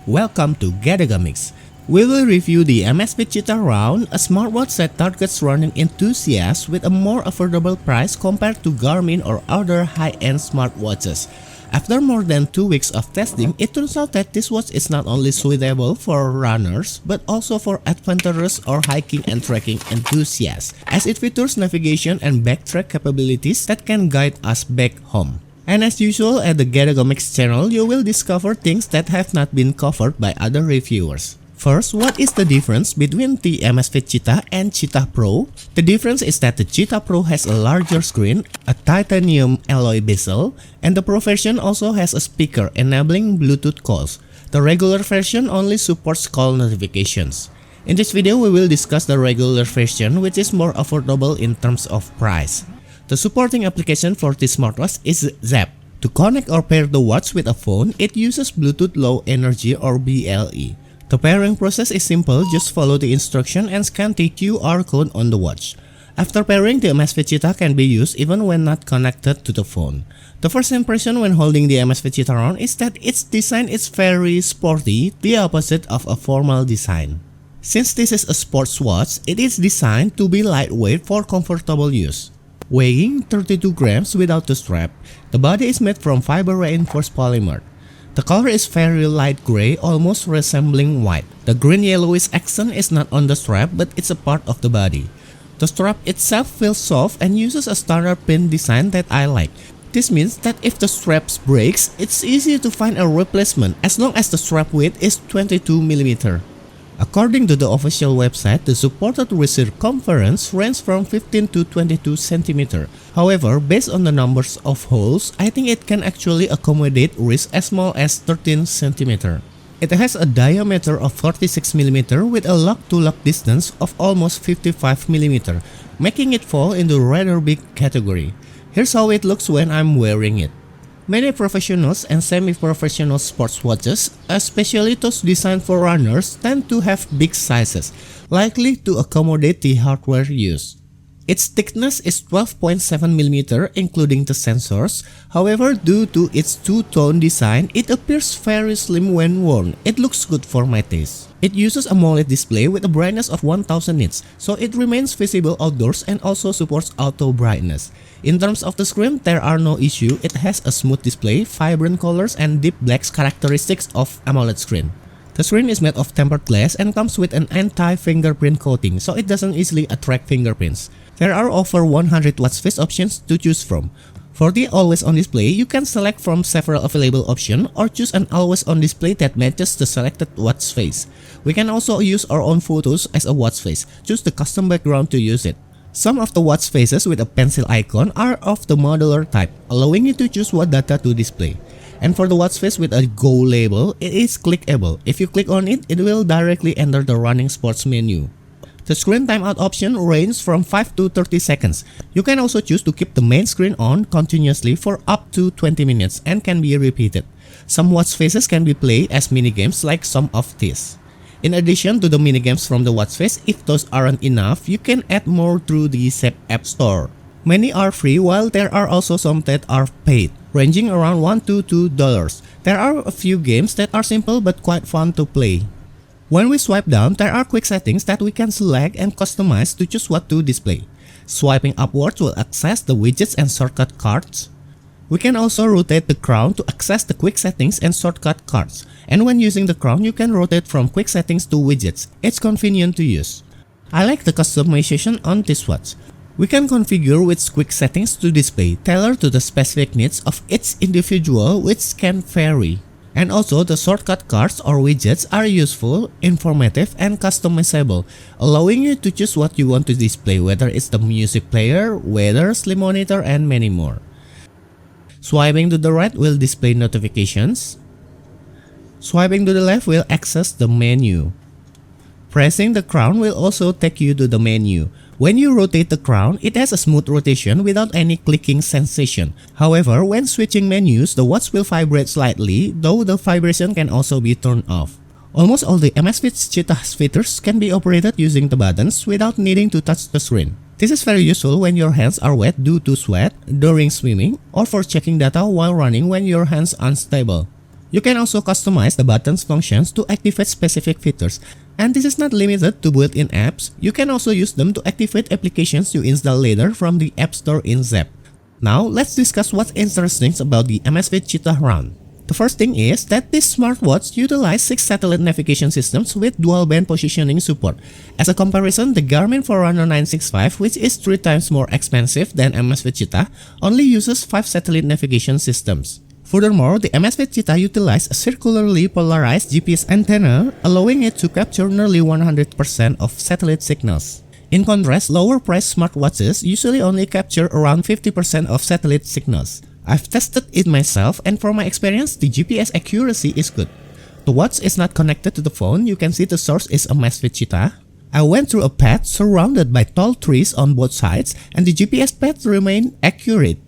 Welcome to Gadagamix. We will review the Amazfit Cheetah Round, a smartwatch that targets running enthusiasts with a more affordable price compared to Garmin or other high-end smartwatches. After more than 2 weeks of testing, it turns out that this watch is not only suitable for runners, but also for adventurous or hiking and trekking enthusiasts, as it features navigation and backtrack capabilities that can guide us back home. And as usual at the Gadagamix channel, you will discover things that have not been covered by other reviewers. First, what is the difference between the Amazfit Cheetah and Cheetah Pro? The difference is that the Cheetah Pro has a larger screen, a titanium alloy bezel, and the Pro version also has a speaker enabling Bluetooth calls. The regular version only supports call notifications. In this video, we will discuss the regular version, which is more affordable in terms of price. The supporting application for this smartwatch is Zap. To connect or pair the watch with a phone, it uses Bluetooth Low Energy or BLE. The pairing process is simple, just follow the instruction and scan the QR code on the watch. After pairing, the Amazfit Cheetah can be used even when not connected to the phone. The first impression when holding the Amazfit Cheetah on is that its design is very sporty, the opposite of a formal design. Since this is a sports watch, it is designed to be lightweight for comfortable use. Weighing 32 grams without the strap, the body is made from fiber-reinforced polymer. The color is very light gray, almost resembling white. The green-yellowish accent is not on the strap, but it's a part of the body. The strap itself feels soft and uses a standard pin design that I like. This means that if the strap breaks, it's easy to find a replacement as long as the strap width is 22mm. According to the official website, the supported wrist circumference ranges from 15 to 22 cm. However, based on the numbers of holes, I think it can actually accommodate wrists as small as 13 cm. It has a diameter of 46 mm with a lock-to-lock distance of almost 55 mm, making it fall into rather big category. Here's how it looks when I'm wearing it. Many professionals and semi-professional sports watches, especially those designed for runners, tend to have big sizes, likely to accommodate the hardware used. Its thickness is 12.7mm including the sensors. However, due to its two-tone design, it appears very slim when worn. It looks good for my taste. It uses a AMOLED display with a brightness of 1000 nits, so it remains visible outdoors and also supports auto brightness. In terms of the screen, there are no issue. It has a smooth display, vibrant colors, and deep blacks characteristics of AMOLED screen. The screen is made of tempered glass and comes with an anti-fingerprint coating, so it doesn't easily attract fingerprints. There are over 100 watch face options to choose from. For the always on display, you can select from several available options or choose an always on display that matches the selected watch face. We can also use our own photos as a watch face. Choose the custom background to use it. Some of the watch faces with a pencil icon are of the modular type, allowing you to choose what data to display. And for the watch face with a Go label, it is clickable. If you click on it, it will directly enter the running sports menu. The screen timeout option ranges from 5 to 30 seconds. You can also choose to keep the main screen on continuously for up to 20 minutes and can be repeated. Some watch faces can be played as minigames like some of these. In addition to the minigames from the watch face, if those aren't enough, you can add more through the Zap App Store. Many are free while there are also some that are paid, ranging around $1 to $2. There are a few games that are simple but quite fun to play. When we swipe down, there are quick settings that we can select and customize to choose what to display. Swiping upwards will access the widgets and shortcut cards. We can also rotate the crown to access the quick settings and shortcut cards. And when using the crown, you can rotate from quick settings to widgets. It's convenient to use. I like the customization on this watch. We can configure which quick settings to display, tailored to the specific needs of each individual, which can vary. And also, the shortcut cards or widgets are useful, informative, and customizable, allowing you to choose what you want to display, whether it's the music player, weather, sleep monitor, and many more. Swiping to the right will display notifications. Swiping to the left will access the menu. Pressing the crown will also take you to the menu. When you rotate the crown, it has a smooth rotation without any clicking sensation. However, when switching menus, the watch will vibrate slightly, though the vibration can also be turned off. Almost all the Amazfit Cheetah features can be operated using the buttons without needing to touch the screen. This is very useful when your hands are wet due to sweat, during swimming, or for checking data while running when your hands are unstable. You can also customize the buttons functions to activate specific features. And this is not limited to built-in apps. You can also use them to activate applications you install later from the App Store in Zap. Now, let's discuss what's interesting about the Amazfit Cheetah Round. The first thing is that this smartwatch utilizes 6 satellite navigation systems with dual band positioning support. As a comparison, the Garmin Forerunner 965, which is 3 times more expensive than Amazfit Cheetah, only uses 5 satellite navigation systems. Furthermore, the Amazfit Cheetah utilizes a circularly polarized GPS antenna, allowing it to capture nearly 100% of satellite signals. In contrast, lower-priced smartwatches usually only capture around 50% of satellite signals. I've tested it myself, and from my experience, the GPS accuracy is good. The watch is not connected to the phone. You can see the source is Amazfit Cheetah. I went through a path surrounded by tall trees on both sides, and the GPS path remained accurate.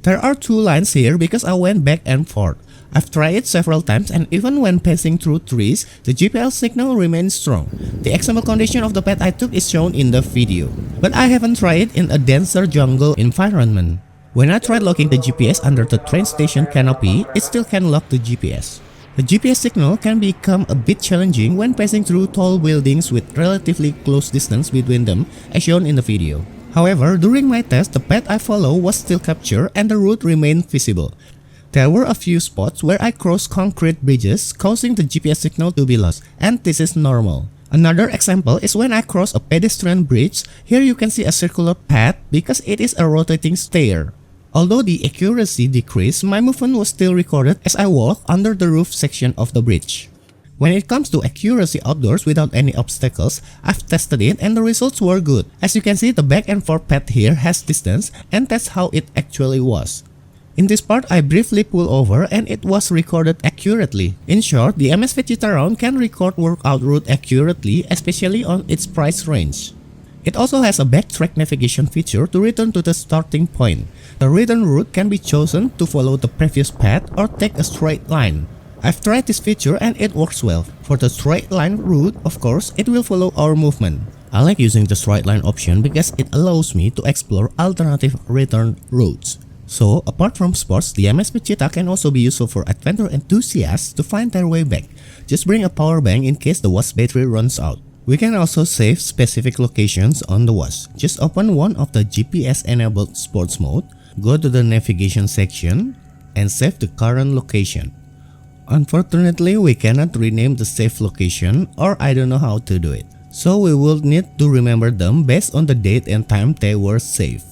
There are 2 lines here because I went back and forth. I've tried it several times, and even when passing through trees, the GPS signal remains strong. The example condition of the path I took is shown in the video. But I haven't tried it in a denser jungle environment. When I tried locking the GPS under the train station canopy, it still can lock the GPS. The GPS signal can become a bit challenging when passing through tall buildings with relatively close distance between them, as shown in the video. However, during my test, the path I follow was still captured and the route remained visible. There were a few spots where I crossed concrete bridges, causing the GPS signal to be lost, and this is normal. Another example is when I cross a pedestrian bridge. Here you can see a circular path because it is a rotating stair. Although the accuracy decreased, my movement was still recorded as I walked under the roof section of the bridge. When it comes to accuracy outdoors without any obstacles, I've tested it and the results were good. As you can see, the back and forth path here has distance, and that's how it actually was. In this part, I briefly pulled over and it was recorded accurately. In short, the Amazfit Cheetah Round can record workout route accurately, especially on its price range. It also has a backtrack navigation feature to return to the starting point. The return route can be chosen to follow the previous path or take a straight line. I've tried this feature and it works well. For the straight line route, of course, it will follow our movement. I like using the straight line option because it allows me to explore alternative return routes. So, apart from sports, the Amazfit Cheetah can also be useful for adventure enthusiasts to find their way back. Just bring a power bank in case the watch battery runs out. We can also save specific locations on the watch. Just open one of the GPS-enabled sports mode, go to the navigation section, and save the current location. Unfortunately, we cannot rename the saved location, or I don't know how to do it. So we will need to remember them based on the date and time they were saved.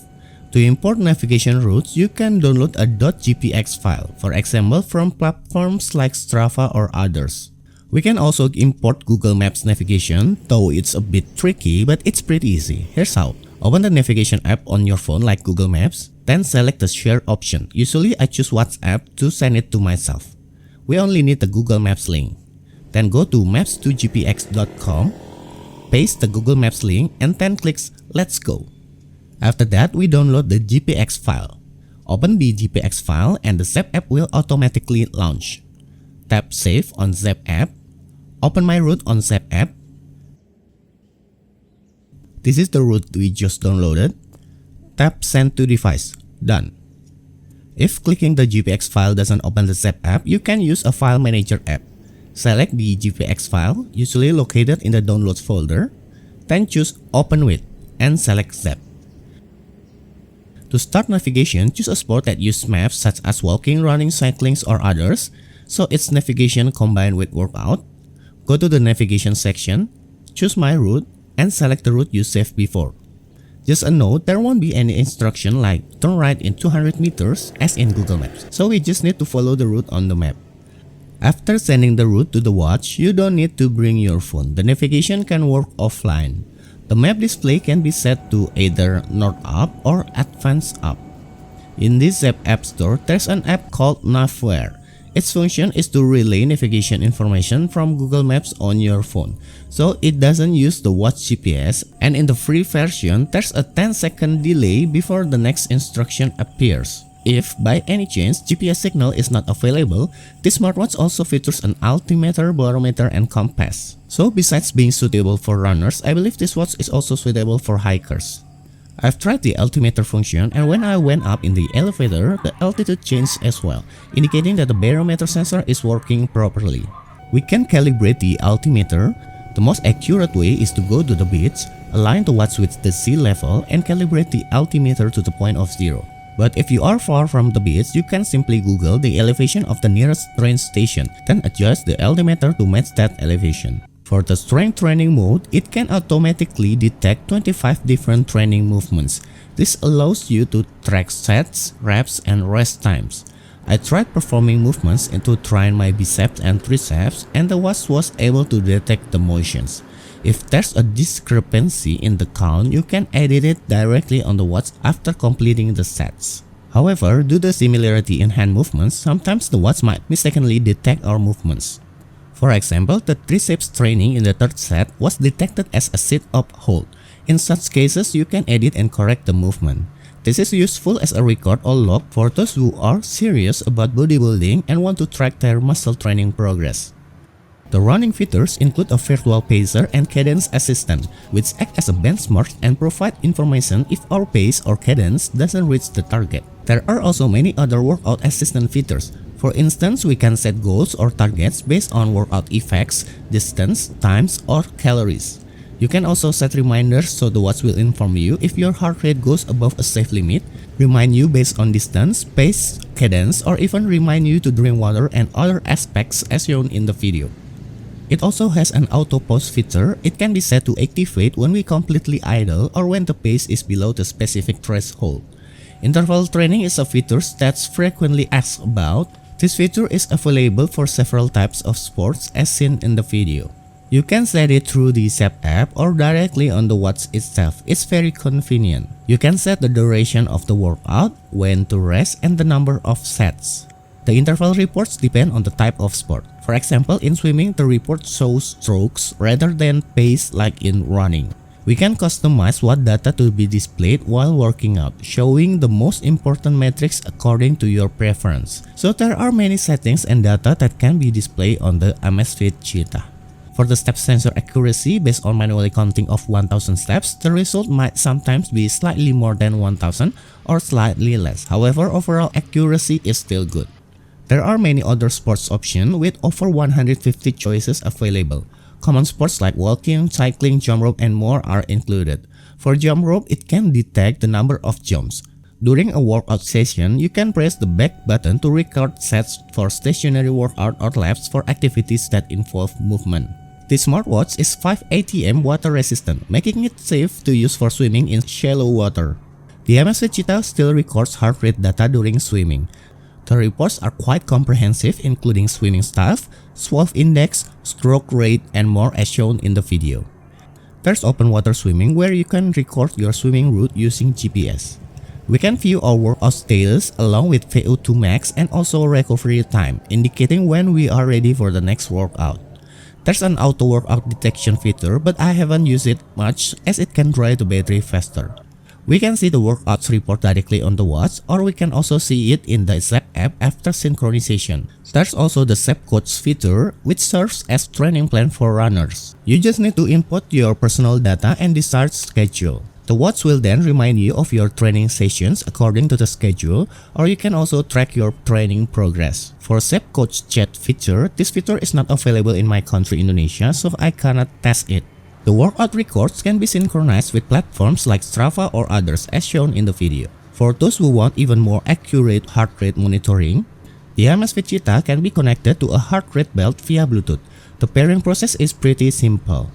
To import navigation routes, you can download a .gpx file, for example from platforms like Strava or others. We can also import Google Maps navigation, though it's a bit tricky, but it's pretty easy. Here's how. Open the navigation app on your phone like Google Maps, then select the share option. Usually I choose WhatsApp to send it to myself. We only need the Google Maps link. Then go to maps2gpx.com, paste the Google Maps link, and then click Let's Go. After that, we download the GPX file. Open the GPX file and the Zap app will automatically launch. Tap Save on Zap app. Open my route on Zap app. This is the route we just downloaded. Tap Send to device. Done. If clicking the GPX file doesn't open the Zap app, you can use a file manager app. Select the GPX file, usually located in the Downloads folder. Then choose Open With and select Zap. To start navigation, choose a sport that uses maps such as walking, running, cycling, or others, so it's navigation combined with workout. Go to the navigation section, choose My Route, and select the route you saved before. Just a note, there won't be any instruction like turn right in 200 meters as in Google Maps, so we just need to follow the route on the map. After sending the route to the watch, you don't need to bring your phone. The navigation can work offline. The map display can be set to either North Up or Advanced Up. In this Zap App Store, there's an app called Navware. Its function is to relay navigation information from Google Maps on your phone, so it doesn't use the watch GPS, and in the free version, there's a 10-second delay before the next instruction appears. If, by any chance, GPS signal is not available, this smartwatch also features an altimeter, barometer, and compass. So besides being suitable for runners, I believe this watch is also suitable for hikers. I've tried the altimeter function, and when I went up in the elevator, the altitude changed as well, indicating that the barometer sensor is working properly. We can calibrate the altimeter. The most accurate way is to go to the beach, align the watch with the sea level, and calibrate the altimeter to the point of zero. But if you are far from the beach, you can simply Google the elevation of the nearest train station, then adjust the altimeter to match that elevation. For the strength training mode, it can automatically detect 25 different training movements. This allows you to track sets, reps, and rest times. I tried performing movements to train my biceps and triceps, and the watch was able to detect the motions. If there's a discrepancy in the count, you can edit it directly on the watch after completing the sets. However, due to similarity in hand movements, sometimes the watch might mistakenly detect our movements. For example, the triceps training in the third set was detected as a sit-up hold. In such cases, you can edit and correct the movement. This is useful as a record or log for those who are serious about bodybuilding and want to track their muscle training progress. The running features include a virtual pacer and cadence assistant, which act as a benchmark and provide information if our pace or cadence doesn't reach the target. There are also many other workout assistant features. For instance, we can set goals or targets based on workout effects, distance, times, or calories. You can also set reminders so the watch will inform you if your heart rate goes above a safe limit, remind you based on distance, pace, cadence, or even remind you to drink water and other aspects as shown in the video. It also has an auto pause feature. It can be set to activate when we completely idle or when the pace is below the specific threshold. Interval training is a feature that's frequently asked about. This feature is available for several types of sports as seen in the video. You can set it through the SEP app or directly on the watch itself. It's very convenient. You can set the duration of the workout, when to rest, and the number of sets. The interval reports depend on the type of sport. For example, in swimming, the report shows strokes rather than pace like in running. We can customize what data to be displayed while working out, showing the most important metrics according to your preference. So there are many settings and data that can be displayed on the Amazfit Cheetah. For the step sensor accuracy, based on manually counting of 1000 steps, the result might sometimes be slightly more than 1000 or slightly less. However, overall accuracy is still good. There are many other sports options with over 150 choices available. Common sports like walking, cycling, jump rope, and more are included. For jump rope, it can detect the number of jumps. During a workout session, you can press the back button to record sets for stationary workout or laps for activities that involve movement. The smartwatch is 5 ATM water resistant, making it safe to use for swimming in shallow water. The Amazfit Cheetah still records heart rate data during swimming. The reports are quite comprehensive, including swimming staff, swell index, stroke rate, and more as shown in the video. There's open water swimming where you can record your swimming route using GPS. We can view our workout status along with VO2 max and also recovery time, indicating when we are ready for the next workout. There's an auto workout detection feature, but I haven't used it much as it can dry the battery faster. We can see the workouts report directly on the watch, or we can also see it in the SEP app after synchronization. There's also the SEP coach feature, which serves as training plan for runners. You just need to input your personal data and desired schedule. The watch will then remind you of your training sessions according to the schedule, or you can also track your training progress. For SEP coach chat feature, this feature is not available in my country Indonesia, so I cannot test it. The workout records can be synchronized with platforms like Strava or others as shown in the video. For those who want even more accurate heart rate monitoring, the Amazfit Cheetah can be connected to a heart rate belt via Bluetooth. The pairing process is pretty simple.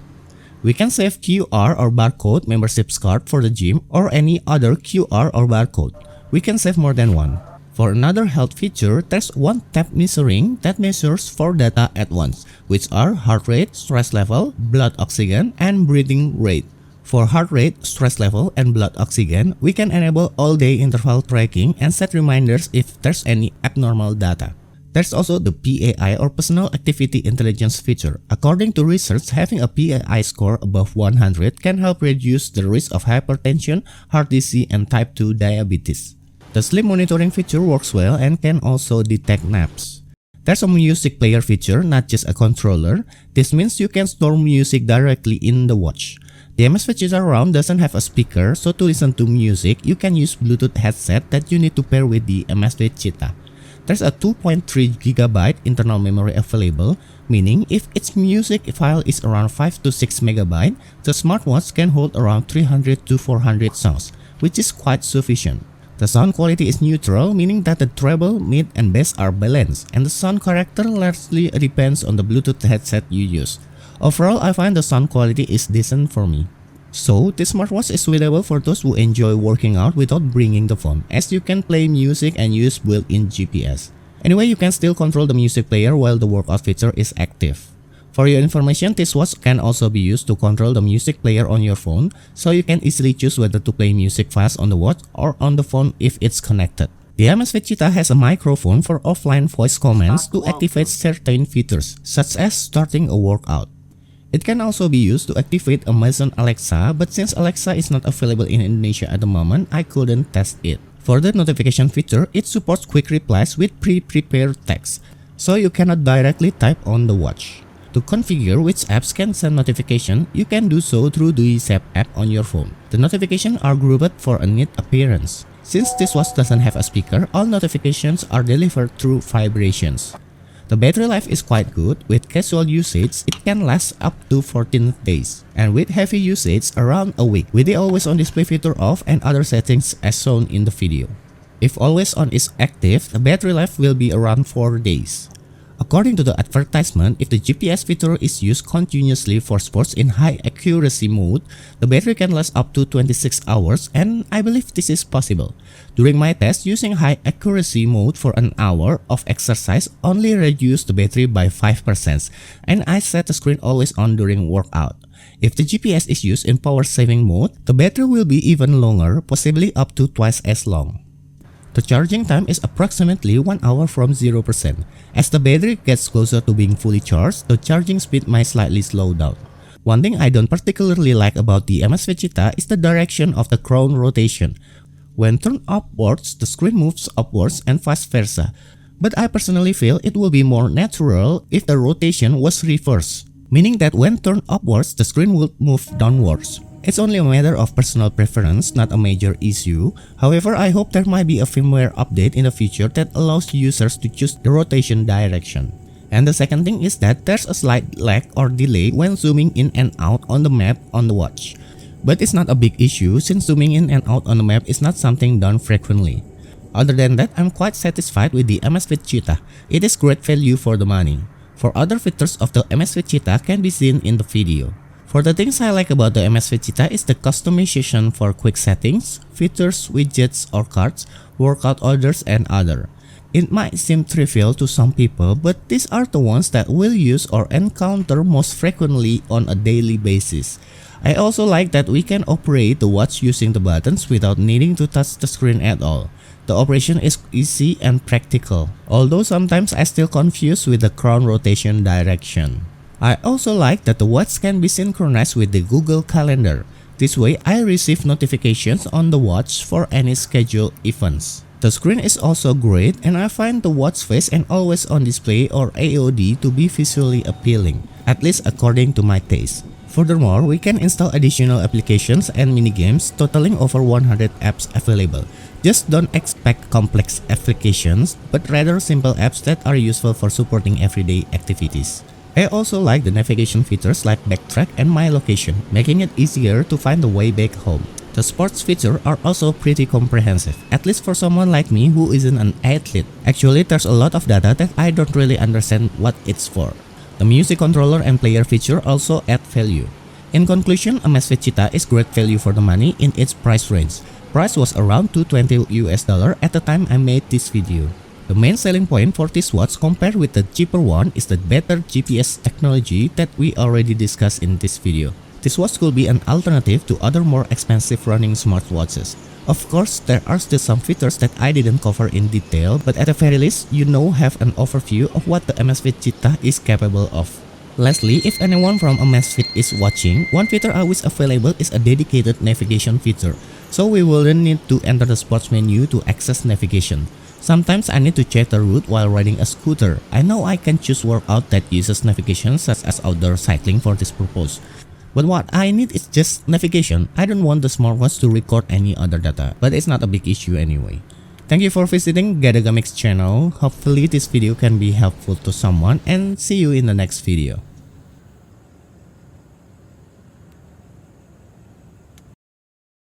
We can save QR or barcode membership card for the gym or any other QR or barcode. We can save more than one. For another health feature, there's one-tap measuring that measures 4 data at once, which are heart rate, stress level, blood oxygen, and breathing rate. For heart rate, stress level, and blood oxygen, we can enable all-day interval tracking and set reminders if there's any abnormal data. There's also the PAI or Personal Activity Intelligence feature. According to research, having a PAI score above 100 can help reduce the risk of hypertension, heart disease, and type 2 diabetes. The sleep monitoring feature works well and can also detect naps. There's a music player feature, not just a controller. This means you can store music directly in the watch. The Amazfit Cheetah Round doesn't have a speaker, so to listen to music, you can use Bluetooth headset that you need to pair with the Amazfit Cheetah. There's a 2.3GB internal memory available, meaning if its music file is around 5 to 6MB, the smartwatch can hold around 300 to 400 songs, which is quite sufficient. The sound quality is neutral, meaning that the treble, mid, and bass are balanced, and the sound character largely depends on the Bluetooth headset you use. Overall, I find the sound quality is decent for me. So, this smartwatch is suitable for those who enjoy working out without bringing the phone, as you can play music and use built-in GPS. Anyway, you can still control the music player while the workout feature is active. For your information, this watch can also be used to control the music player on your phone, so you can easily choose whether to play music files on the watch or on the phone if it's connected. The Amazfit Cheetah has a microphone for offline voice commands to activate certain features, such as starting a workout. It can also be used to activate Amazon Alexa, but since Alexa is not available in Indonesia at the moment, I couldn't test it. For the notification feature, it supports quick replies with pre-prepared text, so you cannot directly type on the watch. To configure which apps can send notification, you can do so through the Zap app on your phone. The notifications are grouped for a neat appearance. Since this watch doesn't have a speaker, all notifications are delivered through vibrations. The battery life is quite good. With casual usage, it can last up to 14 days, and with heavy usage, around a week, with the always on display feature off and other settings as shown in the video. If always on is active, the battery life will be around 4 days. According to the advertisement, if the GPS feature is used continuously for sports in high accuracy mode, the battery can last up to 26 hours, and I believe this is possible. During my test, using high accuracy mode for an hour of exercise only reduced the battery by 5%, and I set the screen always on during workout. If the GPS is used in power saving mode, the battery will be even longer, possibly up to twice as long. The charging time is approximately 1 hour from 0%. As the battery gets closer to being fully charged, the charging speed might slightly slow down. One thing I don't particularly like about the Amazfit Cheetah is the direction of the crown rotation. When turned upwards, the screen moves upwards and vice versa. But I personally feel it will be more natural if the rotation was reversed, meaning that when turned upwards, the screen would move downwards. It's only a matter of personal preference, not a major issue. However, I hope there might be a firmware update in the future that allows users to choose the rotation direction. And the second thing is that there's a slight lag or delay when zooming in and out on the map on the watch. But it's not a big issue since zooming in and out on the map is not something done frequently. Other than that, I'm quite satisfied with the Amazfit Cheetah. It is great value for the money. For other features of the Amazfit Cheetah can be seen in the video. For the things I like about the Amazfit Cheetah is the customization for quick settings, features, widgets or cards, workout orders and other. It might seem trivial to some people, but these are the ones that we'll use or encounter most frequently on a daily basis. I also like that we can operate the watch using the buttons without needing to touch the screen at all. The operation is easy and practical, although sometimes I still confused with the crown rotation direction. I also like that the watch can be synchronized with the Google Calendar. This way, I receive notifications on the watch for any scheduled events. The screen is also great, and I find the watch face and always on display or AOD to be visually appealing, at least according to my taste. Furthermore, we can install additional applications and minigames totaling over 100 apps available. Just don't expect complex applications, but rather simple apps that are useful for supporting everyday activities. I also like the navigation features like backtrack and my location, making it easier to find the way back home. The sports features are also pretty comprehensive, at least for someone like me who isn't an athlete. Actually, there's a lot of data that I don't really understand what it's for. The music controller and player feature also add value. In conclusion, Amazfit Cheetah is great value for the money in its price range. Price was around $220 at the time I made this video. The main selling point for this watch compared with the cheaper one is the better GPS technology that we already discussed in this video. This watch could be an alternative to other more expensive running smartwatches. Of course, there are still some features that I didn't cover in detail, but at the very least, you now have an overview of what the Amazfit Cheetah is capable of. Lastly, if anyone from Amazfit is watching, one feature I wish available is a dedicated navigation feature, so we wouldn't need to enter the sports menu to access navigation. Sometimes I need to check the route while riding a scooter. I know I can choose workout that uses navigation such as outdoor cycling for this purpose. But what I need is just navigation. I don't want the smartwatch to record any other data, but it's not a big issue anyway. Thank you for visiting Gadagamix channel. Hopefully this video can be helpful to someone, and see you in the next video.